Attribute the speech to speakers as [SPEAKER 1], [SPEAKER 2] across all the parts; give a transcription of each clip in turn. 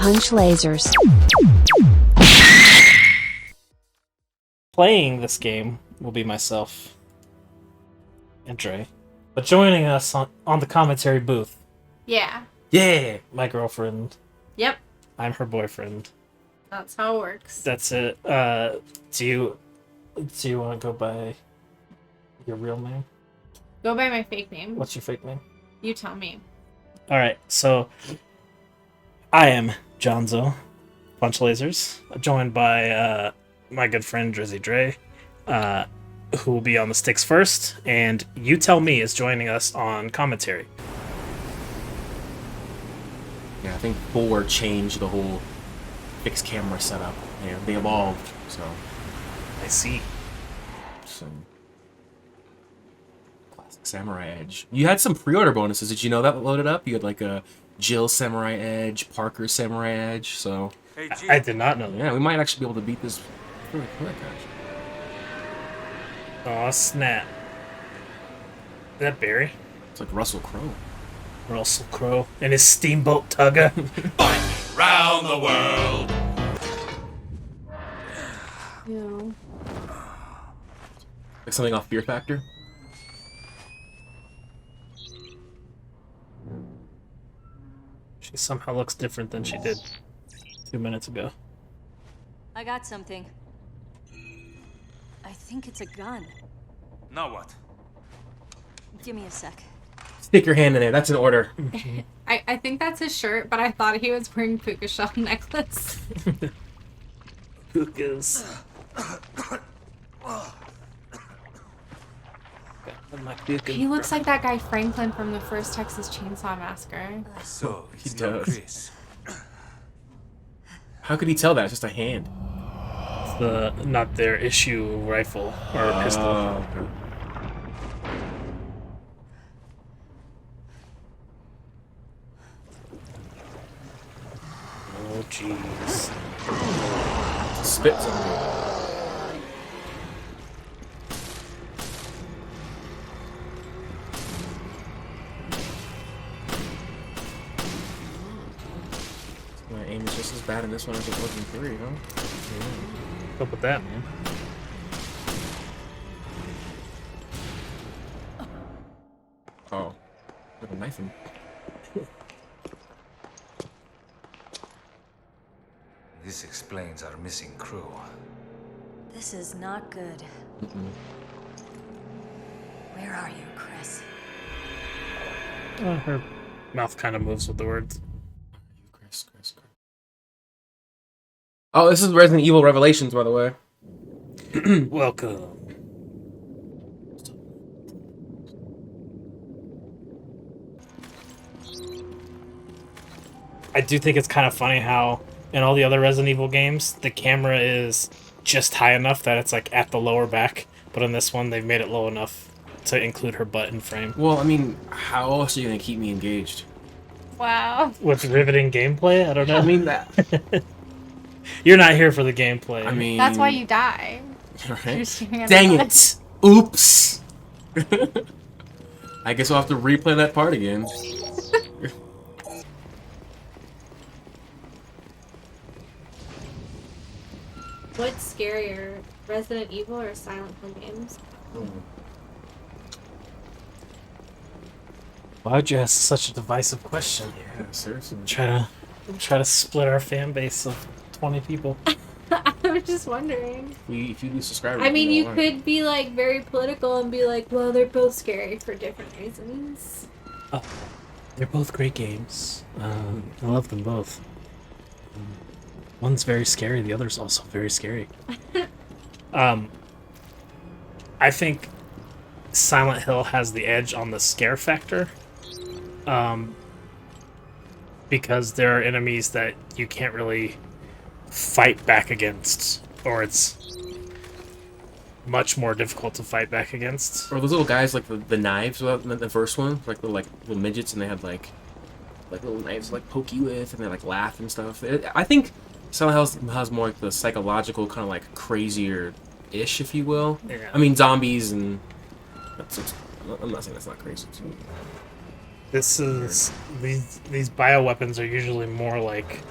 [SPEAKER 1] punch lasers.
[SPEAKER 2] Playing this game will be myself and Dre. But joining us on the commentary booth.
[SPEAKER 3] Yeah.
[SPEAKER 2] Yeah, my girlfriend.
[SPEAKER 3] Yep.
[SPEAKER 2] I'm her boyfriend.
[SPEAKER 3] That's how it works.
[SPEAKER 2] That's it. Do you want to go by your real name?
[SPEAKER 3] Go by my fake name.
[SPEAKER 2] What's your fake name?
[SPEAKER 3] You tell me.
[SPEAKER 2] All right, so I am Jonnzo, Punch Lasers, joined by my good friend Drizzy Dre, who will be on the sticks first, and You Tell Me is joining us on commentary.
[SPEAKER 4] Yeah, I think 4 changed the whole fixed camera setup. Yeah, they evolved, so
[SPEAKER 2] I see.
[SPEAKER 4] some classic Samurai Edge. You had some pre-order bonuses. Did you know that loaded up? You had like a Jill Samurai Edge, Parker Samurai Edge. So
[SPEAKER 2] I did not know that.
[SPEAKER 4] yeah, we might actually be able to beat this really quick. Actually,
[SPEAKER 2] Aw, snap. Is that Barry?
[SPEAKER 4] it's like Russell Crowe.
[SPEAKER 2] Russell Crowe and his steamboat tugger.
[SPEAKER 5] Round the world.
[SPEAKER 3] Ew.
[SPEAKER 4] Like something off Fear Factor.
[SPEAKER 2] She somehow looks different than she did 2 minutes ago.
[SPEAKER 6] I got something. I think it's a gun.
[SPEAKER 5] Now what?
[SPEAKER 6] Give me a sec.
[SPEAKER 4] Stick your hand in there. That's an order.
[SPEAKER 3] I think that's his shirt, but I thought he was wearing puka shell necklace.
[SPEAKER 2] Hookahs.
[SPEAKER 3] He looks like that guy Franklin from the first Texas Chainsaw Massacre.
[SPEAKER 5] So
[SPEAKER 4] He
[SPEAKER 5] it's not
[SPEAKER 4] does.
[SPEAKER 5] Chris.
[SPEAKER 4] How could he tell that? It's just a hand.
[SPEAKER 2] Not their issue rifle or pistol.
[SPEAKER 4] Okay.
[SPEAKER 2] Oh jeez.
[SPEAKER 4] Spits on me. My aim is just as bad in this one as it was in 3, huh?
[SPEAKER 2] What's up with that, man?
[SPEAKER 4] Oh. With a knife in.
[SPEAKER 5] This explains our missing crew.
[SPEAKER 6] This is not good. Where are you, Chris?
[SPEAKER 2] Her mouth kind of moves with the words.
[SPEAKER 4] Chris. Oh, this is Resident Evil Revelations, by the way.
[SPEAKER 2] Welcome. I do think it's kind of funny how in all the other Resident Evil games, the camera is just high enough that it's like at the lower back, but in this one, they've made it low enough to include her butt in frame.
[SPEAKER 4] Well, I mean, how else are you gonna keep me engaged?
[SPEAKER 3] Wow.
[SPEAKER 2] With riveting gameplay? I don't know.
[SPEAKER 4] I mean that.
[SPEAKER 2] You're not here for the gameplay.
[SPEAKER 4] I mean,
[SPEAKER 3] That's why you die. You're
[SPEAKER 4] Right?
[SPEAKER 3] staring at
[SPEAKER 4] Dang
[SPEAKER 3] the
[SPEAKER 4] it! Oops. I guess I'll have to replay that part again.
[SPEAKER 3] What's scarier, Resident Evil or Silent Hill games?
[SPEAKER 2] Why would you ask such a divisive question?
[SPEAKER 4] Yeah, seriously.
[SPEAKER 2] Try to split our fan base of 20 people.
[SPEAKER 3] I was just wondering.
[SPEAKER 4] If you lose subscribers,
[SPEAKER 3] I mean,
[SPEAKER 4] know
[SPEAKER 3] you
[SPEAKER 4] why.
[SPEAKER 3] could be like very political and be like, well, they're both scary for different reasons.
[SPEAKER 2] They're both great games. I love them both. One's very scary, the other's also very scary. I think Silent Hill has the edge on the scare factor. Because there are enemies that you can't really fight back against, or it's much more difficult to fight back against.
[SPEAKER 4] Or those little guys like the knives in the first one, like little midgets, and they had like little knives to, like poke you with, and they like laugh and stuff. I think Silent Hill has more like the psychological kind of like crazier-ish, if you will.
[SPEAKER 2] Yeah.
[SPEAKER 4] I mean zombies and I'm not saying that's not crazy.
[SPEAKER 2] This is these bioweapons are usually more like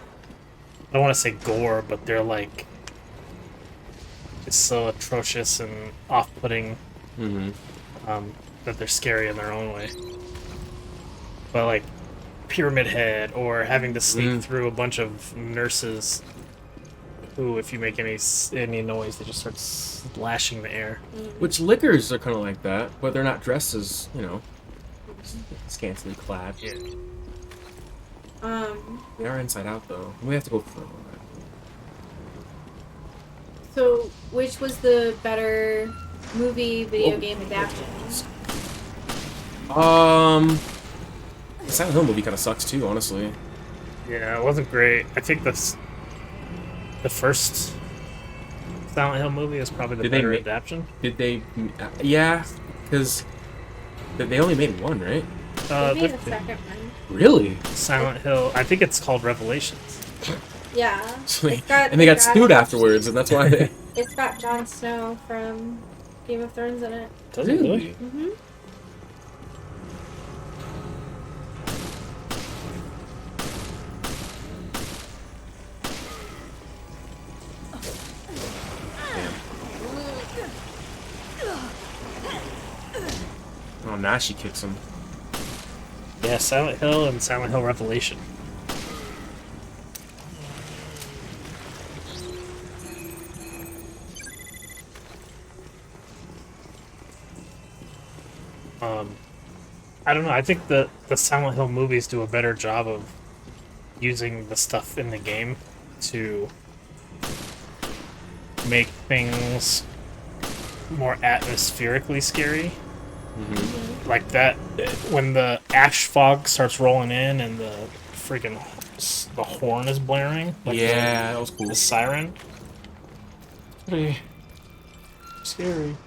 [SPEAKER 2] I don't want to say gore, but they're like just so atrocious and off-putting that they're scary in their own way. But like Pyramid Head, or having to sneak through a bunch of nurses who, if you make any noise, they just start slashing the air.
[SPEAKER 4] Which liquors are kind of like that, but they're not dressed as, you know, scantily clad.
[SPEAKER 2] Yeah.
[SPEAKER 4] They are inside out though. We have to go for that.
[SPEAKER 3] So, which was the better movie video game adaptation?
[SPEAKER 4] The Silent Hill movie kind of sucks too, honestly.
[SPEAKER 2] Yeah, it wasn't great. I think the first Silent Hill movie is probably the better adaptation.
[SPEAKER 4] Did they? Yeah, because they only made one, right?
[SPEAKER 3] They made a second one.
[SPEAKER 4] Really?
[SPEAKER 2] Silent Hill. I think it's called Revelations.
[SPEAKER 3] Yeah.
[SPEAKER 4] So they got sued afterwards, and that's why they.
[SPEAKER 3] It's got Jon Snow from Game of Thrones in it.
[SPEAKER 2] Does it really?
[SPEAKER 3] Mm-hmm.
[SPEAKER 4] Oh, now she kicks him.
[SPEAKER 2] Yeah, Silent Hill and Silent Hill Revelation. I don't know. I think the Silent Hill movies do a better job of using the stuff in the game to make things more atmospherically scary. Like that, when the ash fog starts rolling in and the freaking the horn is blaring. Like
[SPEAKER 4] Yeah, that was cool.
[SPEAKER 2] the siren. Pretty scary.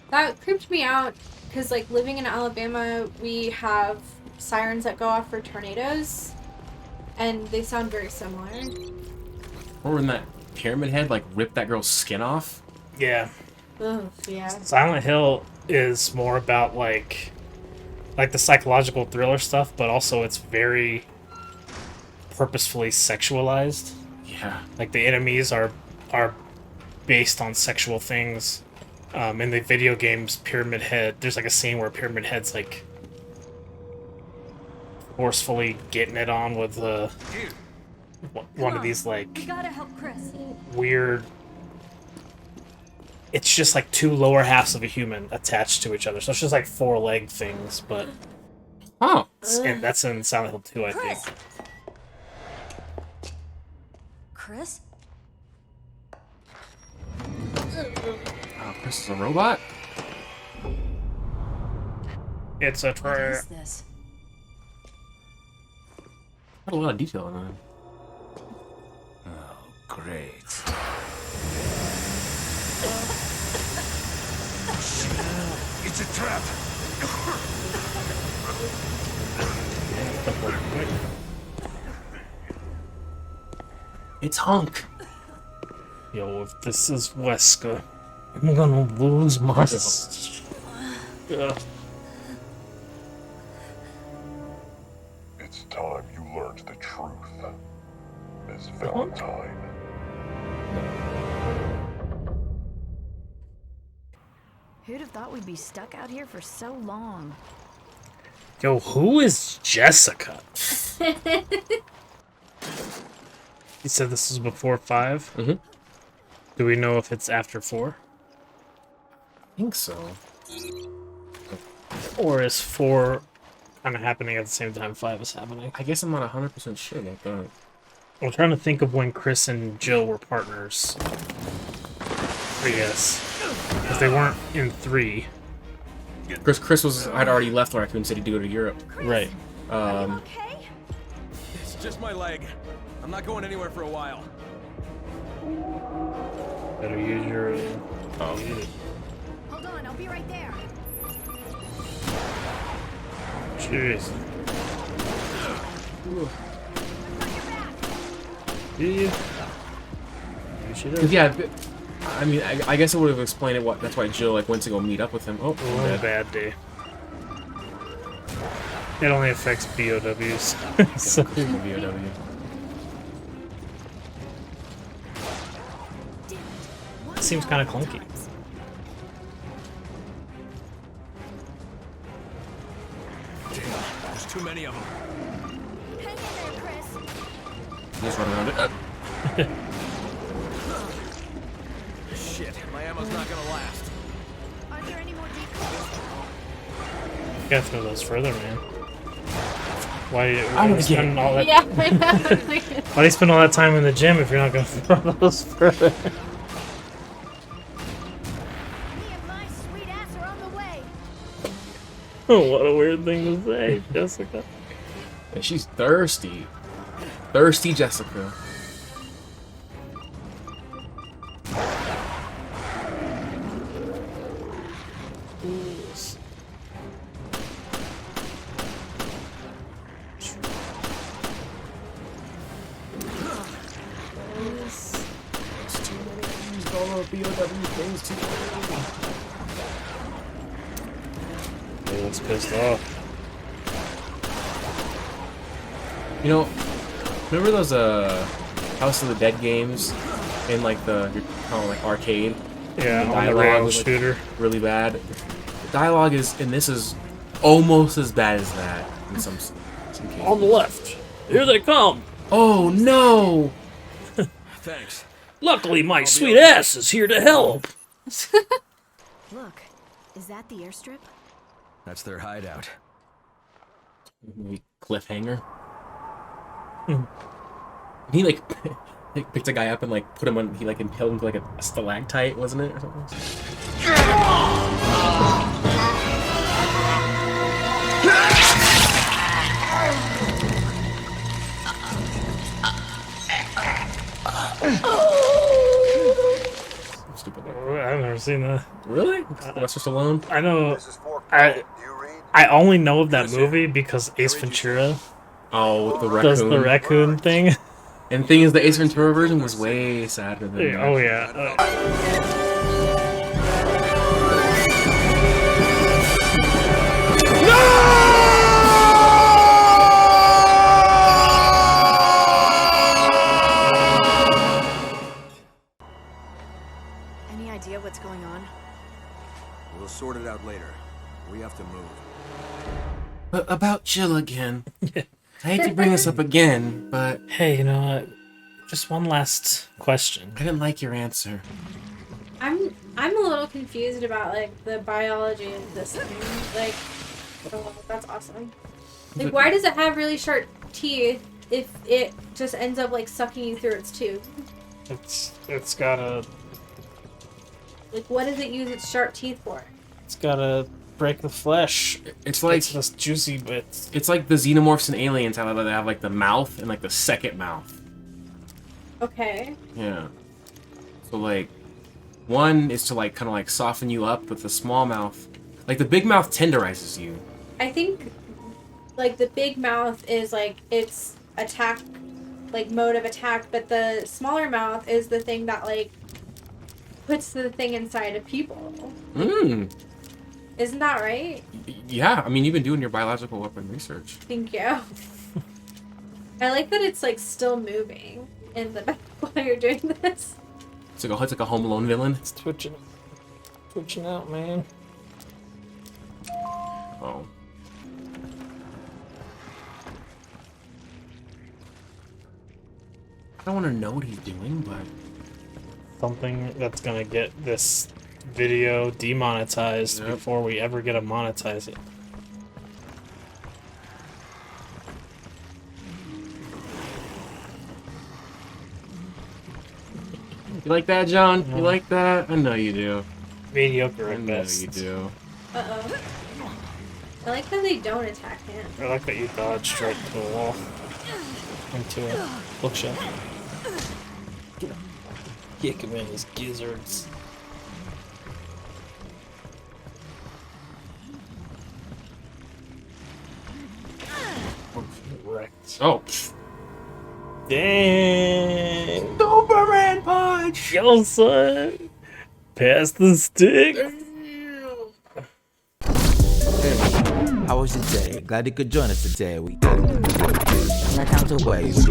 [SPEAKER 3] That creeped me out because, like, living in Alabama, we have sirens that go off for tornadoes, and they sound very similar.
[SPEAKER 4] Or when that Pyramid Head like ripped that girl's skin off.
[SPEAKER 2] Yeah.
[SPEAKER 3] Ugh, yeah.
[SPEAKER 2] Silent Hill is more about like the psychological thriller stuff, but also it's very purposefully sexualized.
[SPEAKER 4] Yeah.
[SPEAKER 2] Like the enemies are based on sexual things. In the video games, Pyramid Head, there's like a scene where Pyramid Head's like forcefully getting it on with one of these like
[SPEAKER 6] We gotta help Chris.
[SPEAKER 2] weird. It's just like two lower halves of a human attached to each other. So it's just like four-legged things, but
[SPEAKER 4] Oh.
[SPEAKER 2] and that's in Silent Hill 2, I think.
[SPEAKER 6] Chris?
[SPEAKER 4] Oh, Chris is a robot?
[SPEAKER 2] It's a
[SPEAKER 6] What
[SPEAKER 2] try.
[SPEAKER 6] is this?
[SPEAKER 4] Got a lot of detail on that.
[SPEAKER 5] Oh, great. It's a trap.
[SPEAKER 4] It's Hunk.
[SPEAKER 2] Yo, if this is Wesker, I'm gonna lose my. Ugh.
[SPEAKER 1] It's time you learned the truth, Miss Valentine.
[SPEAKER 7] Who'd have thought we'd be stuck out here for so long?
[SPEAKER 2] Yo, who is Jessica? You said this was before 5?
[SPEAKER 4] Mhm.
[SPEAKER 2] Do we know if it's after 4?
[SPEAKER 4] I think so.
[SPEAKER 2] Or is 4 kind of happening at the same time 5 is happening?
[SPEAKER 4] I guess I'm not 100% sure about that.
[SPEAKER 2] I'm trying to think of when Chris and Jill were partners. I guess. Because they weren't in 3.
[SPEAKER 4] Chris had already left Raccoon City to go to Europe.
[SPEAKER 2] Right.
[SPEAKER 6] Okay?
[SPEAKER 8] It's just my leg. I'm not going anywhere for a while.
[SPEAKER 2] Better use your.
[SPEAKER 4] Oh.
[SPEAKER 7] Hold on, I'll be right there.
[SPEAKER 2] Jeez. Do you? You should have.
[SPEAKER 4] Yeah, I mean, I guess it would have explained it. That's why Jill like went to go meet up with him. Oh,
[SPEAKER 2] Oh, bad day. It only affects BOWs. So,
[SPEAKER 4] VOW.
[SPEAKER 2] seems kind of clunky.
[SPEAKER 8] Damn, there's too many of them.
[SPEAKER 6] Hang in there, Chris.
[SPEAKER 4] Just run around it.
[SPEAKER 8] Shit, my ammo's not gonna last.
[SPEAKER 6] Are there any more decoys?
[SPEAKER 2] You gotta throw those further, man. Why do
[SPEAKER 4] I
[SPEAKER 2] you
[SPEAKER 4] would
[SPEAKER 2] spend all that?
[SPEAKER 3] Yeah, I know.
[SPEAKER 2] Why do you spend all that time in the gym if you're not gonna throw those further?
[SPEAKER 6] Me and my sweet ass are on the way.
[SPEAKER 2] What a weird thing to say, Jessica.
[SPEAKER 4] And she's thirsty. Thirsty Jessica. It's too many of these BOW things too many.
[SPEAKER 2] He looks pissed off.
[SPEAKER 4] You know, remember those House of the Dead games in like the kind of like arcade?
[SPEAKER 2] Yeah,
[SPEAKER 4] The
[SPEAKER 2] on the
[SPEAKER 4] dialogue
[SPEAKER 2] rail
[SPEAKER 4] was, like,
[SPEAKER 2] shooter.
[SPEAKER 4] really bad. The dialogue is, and this is almost as bad as that in some cases.
[SPEAKER 2] On the left. Here they come.
[SPEAKER 4] Oh no!
[SPEAKER 8] Thanks.
[SPEAKER 2] Luckily, my sweet ass is here to help.
[SPEAKER 7] Look, is that the airstrip?
[SPEAKER 8] That's their hideout.
[SPEAKER 4] Maybe cliffhanger. He like picked a guy up and like put him on. He like impaled him to like a stalactite, wasn't it, or something? Stupid.
[SPEAKER 2] I've never seen that.
[SPEAKER 4] Really? Sylvester Stallone?
[SPEAKER 2] I know.
[SPEAKER 1] This is for
[SPEAKER 2] I
[SPEAKER 1] Do you read?
[SPEAKER 2] I only know of that movie because Ace Ventura
[SPEAKER 4] Oh, the
[SPEAKER 2] does
[SPEAKER 4] raccoon.
[SPEAKER 2] the raccoon thing.
[SPEAKER 4] And the thing is, the Ace Ventura version was way sadder than that.
[SPEAKER 2] Oh yeah.
[SPEAKER 7] Any idea what's going on?
[SPEAKER 8] We'll sort it out later. We have to move.
[SPEAKER 4] But about Jill again. I hate to bring this up again, but
[SPEAKER 2] Hey, you know what? Just one last question.
[SPEAKER 4] I didn't like your answer.
[SPEAKER 3] I'm a little confused about like the biology of this thing. Like, oh, that's awesome. Like, why does it have really sharp teeth if it just ends up like sucking you through its tube?
[SPEAKER 2] It's gotta
[SPEAKER 3] Like, what does it use its sharp teeth for?
[SPEAKER 2] break the flesh.
[SPEAKER 4] It's like
[SPEAKER 2] It's just juicy bits.
[SPEAKER 4] it's like the xenomorphs and aliens, how they have like the mouth and like the second mouth.
[SPEAKER 3] Okay.
[SPEAKER 4] Yeah. So like, one is to like kind of like soften you up, with the small mouth, like the big mouth tenderizes you.
[SPEAKER 3] I think like the big mouth is like its attack, like mode of attack, but the smaller mouth is the thing that like puts the thing inside of people.
[SPEAKER 4] Hmm.
[SPEAKER 3] Isn't that right?
[SPEAKER 4] Yeah. I mean, you've been doing your biological weapon research.
[SPEAKER 3] Thank you. I like that it's like still moving in the back while you're doing this.
[SPEAKER 4] It's like a Home Alone villain.
[SPEAKER 2] It's twitching out, man.
[SPEAKER 4] Oh. I don't want to know what he's doing, but
[SPEAKER 2] Something that's gonna get this video demonetized
[SPEAKER 4] Yep.
[SPEAKER 2] before we ever get to monetize it.
[SPEAKER 4] you like that, John?
[SPEAKER 2] No.
[SPEAKER 4] You like that? I know you do.
[SPEAKER 2] Mediocre
[SPEAKER 4] I
[SPEAKER 2] at
[SPEAKER 4] know
[SPEAKER 2] best.
[SPEAKER 4] you do.
[SPEAKER 3] Uh-oh. I like that they don't attack him.
[SPEAKER 2] I like that you dodged straight to the wall. Into a bookshelf. Kick him in his gizzards. Wrecked.
[SPEAKER 4] Oh.
[SPEAKER 2] Dang!
[SPEAKER 4] Superman punch!
[SPEAKER 2] Yo, son! Pass the stick!
[SPEAKER 9] How was your day? Glad you could join us today. We got a count of ways.